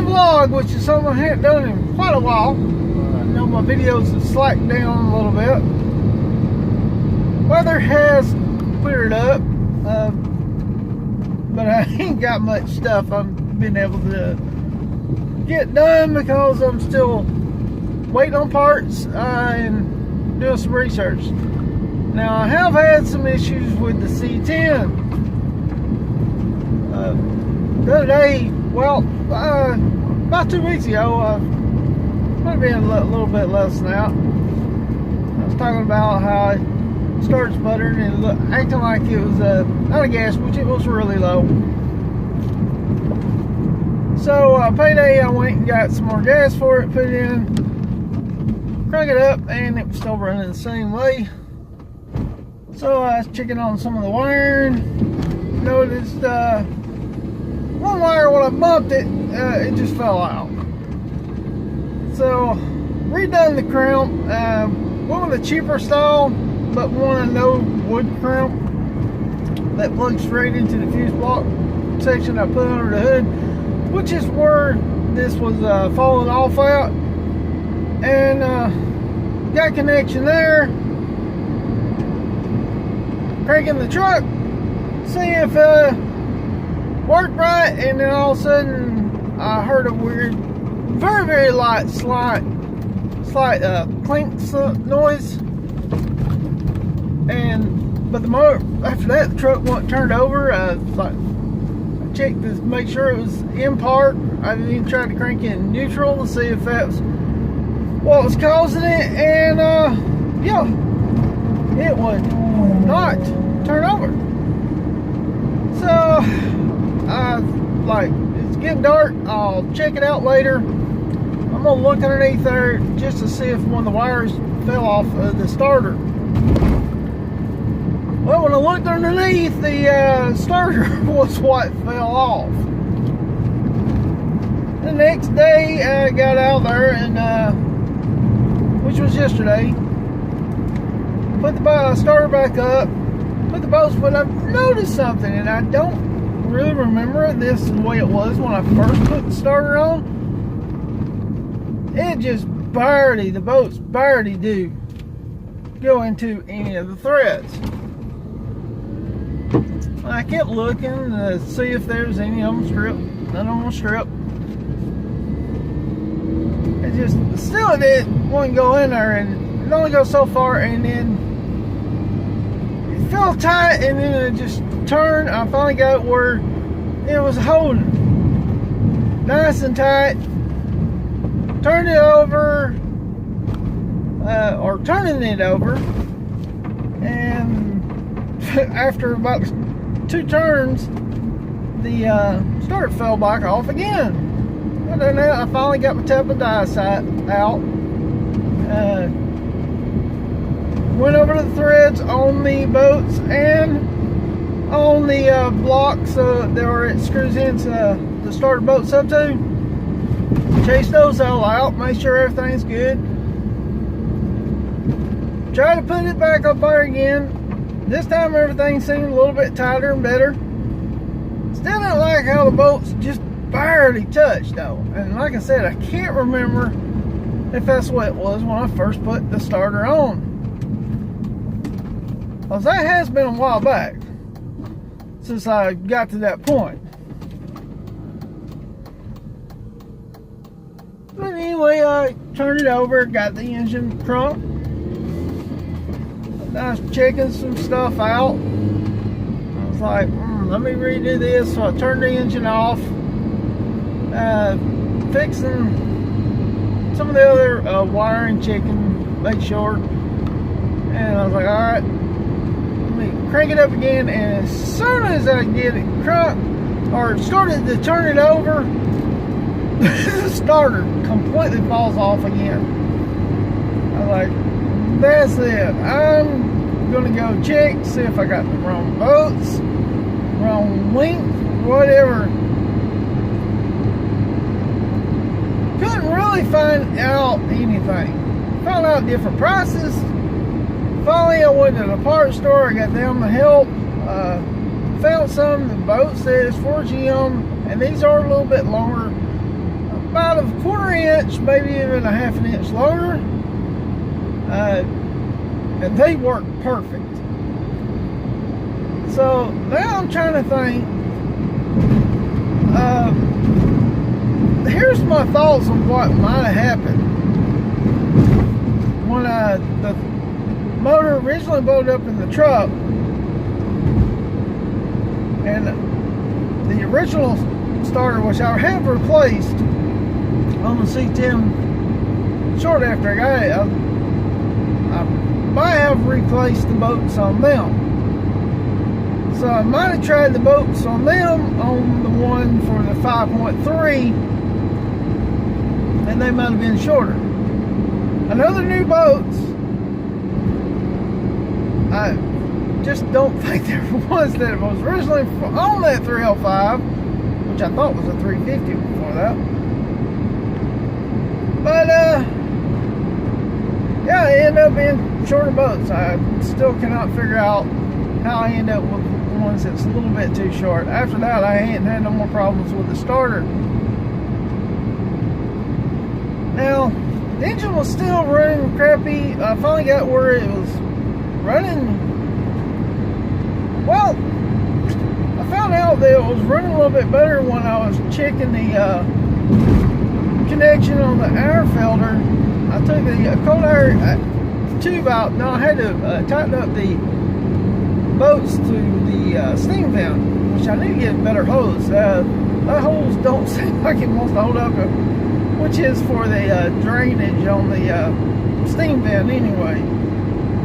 vlog, which is something I haven't done in quite a while. I know my videos have slacked down a little bit. Weather has cleared up, but I ain't got much stuff I've been able to get done because I'm still waiting on parts and doing some research. Now, I have had some issues with the C10. The other day, well, about 2 weeks ago, might have been a little bit less than that. I was talking about how it started sputtering and acting like it was out of gas, which it was really low. So payday, I went and got some more gas for it, put it in, crank it up, and it was still running the same way. So I was checking on some of the wiring. Noticed one wire, when I bumped it, it just fell out. So redone the crimp, one with a cheaper style, but one a no wood crimp that plugs straight into the fuse block section I put under the hood, which is where this was falling off at. And got connection there. Cranking the truck, see if it worked right, and then all of a sudden I heard a weird, very, very light, slight clink noise. But the motor, after that, the truck wasn't turned over. I checked to make sure it was in park. I didn't even try to crank it in neutral to see if that was what was causing it, and yeah, it would not turn over. So it's getting dark, I'll check it out later. I'm gonna look underneath there just to see if one of the wires fell off of the starter. Well, when I looked underneath, the starter was what fell off. The next day I got out there, and which was yesterday, put the starter back up, put the bolts, but I've noticed something, and I don't really remember this is the way it was when I first put the starter on. It just barely, the bolts barely do go into any of the threads. I kept looking to see if there's any of them stripped. None of them were stripped. It just still wouldn't go in there, and it only goes so far, and then it felt tight, and then it just turned. I finally got it where it was holding nice and tight. Turned it over, or turning it over, and after about 2 turns, the starter fell back off again. And then I finally got my tap of diacite out. Went over to the threads on the bolts and on the blocks where it screws into the starter bolt sub tube. Chase those all out, make sure everything's good. Try to put it back up there again. This time everything seemed a little bit tighter and better. Still didn't like how the bolts just barely touched though. And like I said, I can't remember if that's what it was when I first put the starter on. Because that has been a while back since I got to that point. But anyway, I turned it over, got the engine crunk. I was checking some stuff out. I was like, let me redo this. So I turned the engine off, fixing some of the other wiring, checking, make sure. And I was like, all right, let me crank it up again. And as soon as I get it cranked, or started to turn it over, the starter completely falls off again. I was like, that's it. I'm gonna go check, see if I got the wrong bolts, wrong length, whatever. Couldn't really find out anything. Found out different prices. Finally, I went to the parts store. I got them to help. Found some. The boat says 4GM, and these are a little bit longer about a 1/4 inch, maybe even a 1/2 inch lower, and they work perfect. So now I'm trying to think. Here's my thoughts on what might have happened when the motor originally bolted up in the truck, and the original starter, which I have replaced on the C10 short after I got it. I might have replaced the bolts on them. So I might have tried the bolts on them on the one for the 5.3, and they might have been shorter. I know they're new boats. I just don't think they're ones that was originally on that 305, which I thought was a 350 before that. But yeah, they end up being shorter boats. I still cannot figure out how I end up with ones that's a little bit too short. After that, I ain't had no more problems with the starter. Now, the engine was still running crappy. I finally got where it was running. Well, I found out that it was running a little bit better when I was checking the connection on the air filter. I took the cold air tube out. Now I had to tighten up the bolts to the steam vent, which I need to get a better hose. That hose don't seem like it wants to hold up, which is for the drainage on the steam vent anyway.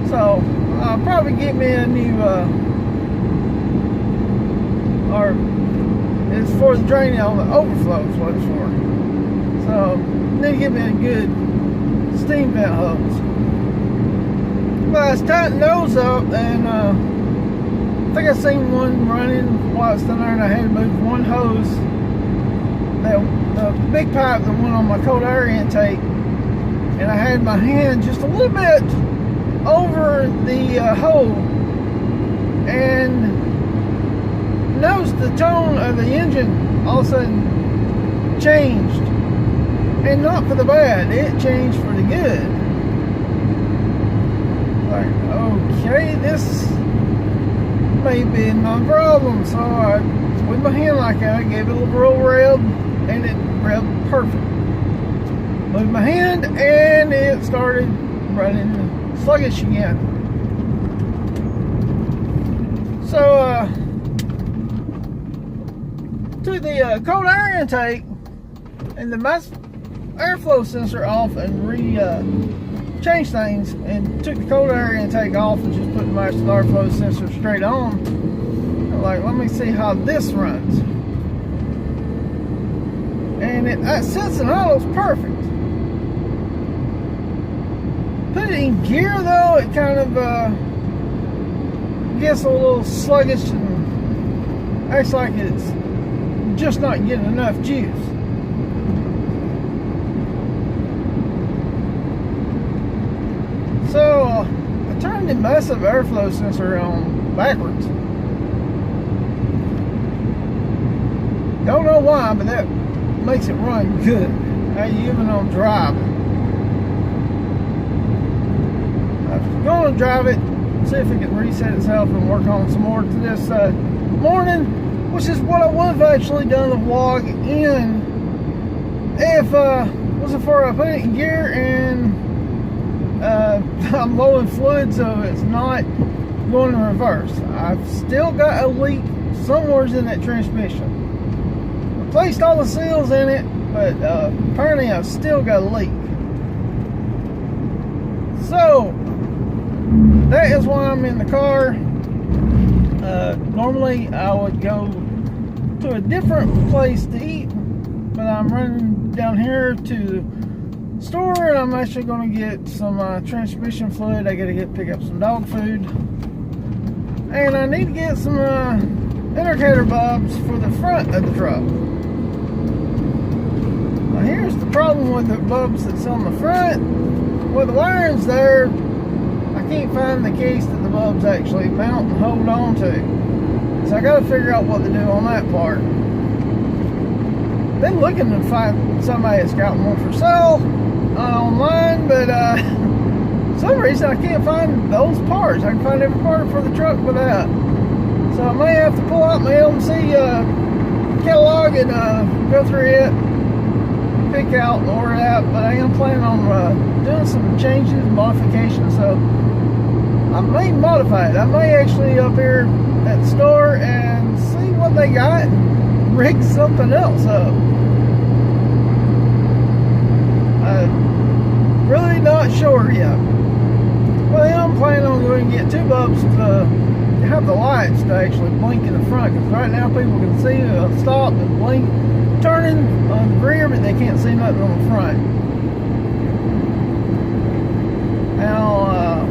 So I'll probably get me a new, or it's for the draining on the overflow is what it's for. So need to get me a good steam vent hose. But I was tightening those up, and I think I seen one running while I was down there, and I had to move one hose, the big pipe that went on my cold air intake, and I had my hand just a little bit over the hole, and noticed the tone of the engine all of a sudden changed, and not for the bad. It changed for the good. Like, okay, this may be my problem. So I, with my hand like that, I gave it a little roll rev, and it revved perfect. Moved my hand, and it started running sluggish again. So took the cold air intake and the mass airflow sensor off and changed things, and took the cold air intake off and just put the master airflow sensor straight on. I'm like, let me see how this runs. And it sits and idles perfect. Put it in gear though, it kind of gets a little sluggish and acts like it's just not getting enough juice. So I turned the massive airflow sensor on backwards. Don't know why, but that makes it run good. Even on driving. I'm going to drive it, see if it can reset itself and work on some more to this morning, which is what I would have actually done the vlog in if wasn't for I put it in gear and I'm low in fluid, so it's not going in reverse. I've still got a leak somewhere in that transmission. Replaced all the seals in it, but apparently I've still got a leak. So that is why I'm in the car. Normally I would go to a different place to eat, but I'm running down here to the store, and I'm actually going to get some transmission fluid. I got to pick up some dog food, and I need to get some indicator bulbs for the front of the truck. Now here's the problem with the bulbs that's on the front. Well, the wiring's there. I can't find the case that the bulbs actually mount and hold on to. So I got to figure out what to do on that part. been looking to find somebody that's got one for sale online, but for some reason I can't find those parts. I can find every part for the truck but that. So I may have to pull out my LMC catalog and go through it, pick out and order that. But I am planning on doing some changes and modifications, so I may modify it. I may actually up here at the store and see what they got and rig something else up. I'm really not sure yet. Well, I'm planning on going to get two bulbs to have the lights to actually blink in the front, because right now people can see stop and blink turning on the rear, but they can't see nothing on the front. Now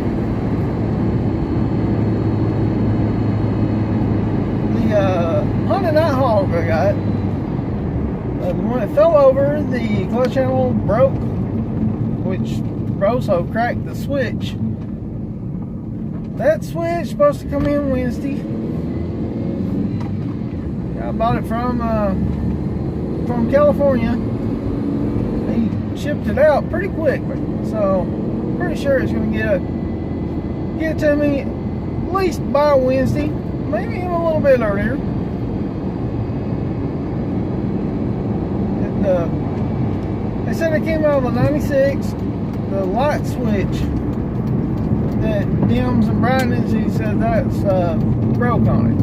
the Honda Nighthawk I got, when it fell over, the clutch handle broke, which also cracked the switch. That switch supposed to come in Wednesday. I bought it from California. He shipped it out pretty quick, so pretty sure it's going to get to me at least by Wednesday, maybe even a little bit earlier. They said it came out of a 96. The light switch that dims and brightens, he said that's broke on it,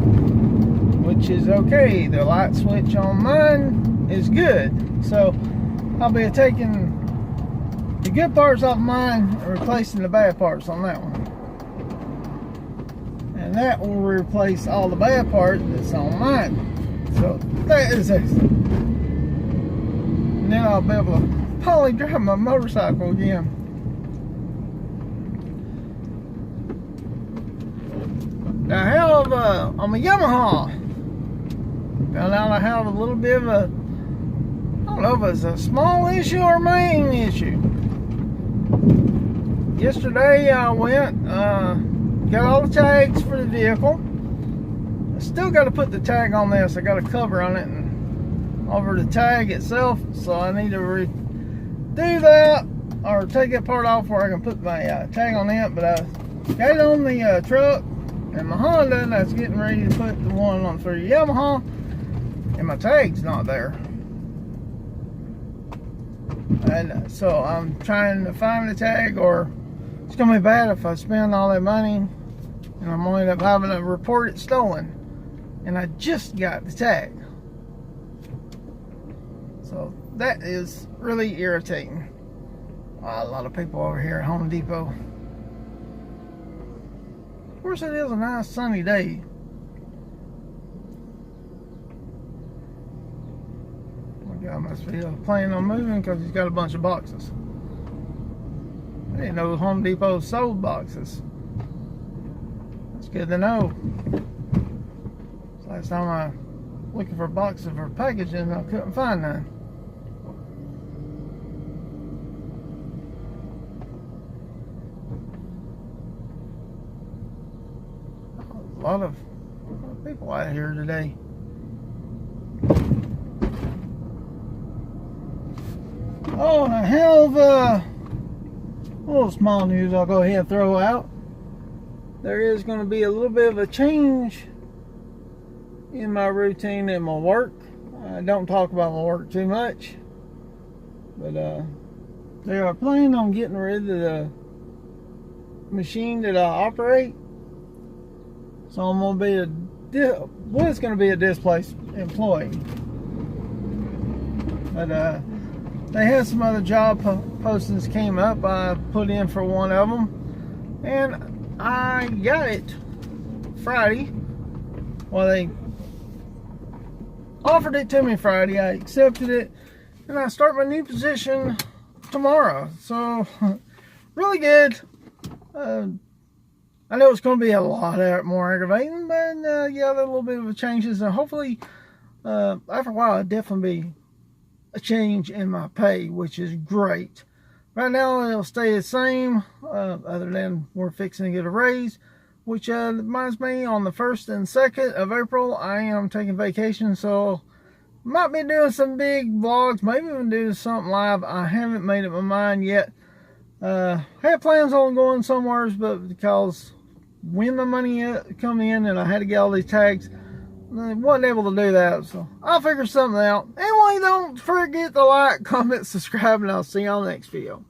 which is okay. The light switch on mine is good, so I'll be taking the good parts off mine and replacing the bad parts on that one, and that will replace all the bad parts that's on mine. So that is excellent. And then I'll be able to probably drive my motorcycle again. Now I have on my Yamaha, found out I have a little bit of a, I don't know if it's a small issue or a main issue. Yesterday I went, got all the tags for the vehicle. I still got to put the tag on this. I got a cover on it and over the tag itself, so I need to redo that or take that part off where I can put my tag on it. But I got it on the truck and my Honda, and I was getting ready to put the one on for the Yamaha, and my tag's not there. And so I'm trying to find the tag, or it's gonna be bad if I spend all that money and I'm gonna end up having to report it stolen, and I just got the tag. So that is really irritating. A lot of people over here at Home Depot. Of course, it is a nice sunny day. My guy must be planning on moving because he's got a bunch of boxes. I didn't know Home Depot sold boxes. That's good to know. Last time I was looking for boxes for packaging, I couldn't find none. A lot of people out here today. Oh, and I have a little small news I'll go ahead and throw out. There is going to be a little bit of a change in my routine and my work. I don't talk about my work too much, but they are planning on getting rid of the machine that I operate. So I'm going to be it's going to be a displaced employee. But they had some other job postings came up. I put in for one of them, and I got it Friday. Well, they offered it to me Friday. I accepted it, and I start my new position tomorrow. So really good. I know it's going to be a lot more aggravating, but yeah, a little bit of a changes, and hopefully after a while it'll definitely be a change in my pay, which is great. Right now it'll stay the same, other than we're fixing to get a raise, which reminds me, on the 1st and 2nd of April I am taking vacation, so Might be doing some big vlogs, maybe even do something live. I haven't made up my mind yet. Had plans on going somewhere, but because when my money come in and I had to get all these tags, I wasn't able to do that. So I'll figure something out. Anyway, don't forget to like, comment, subscribe, and I'll see you on the next video.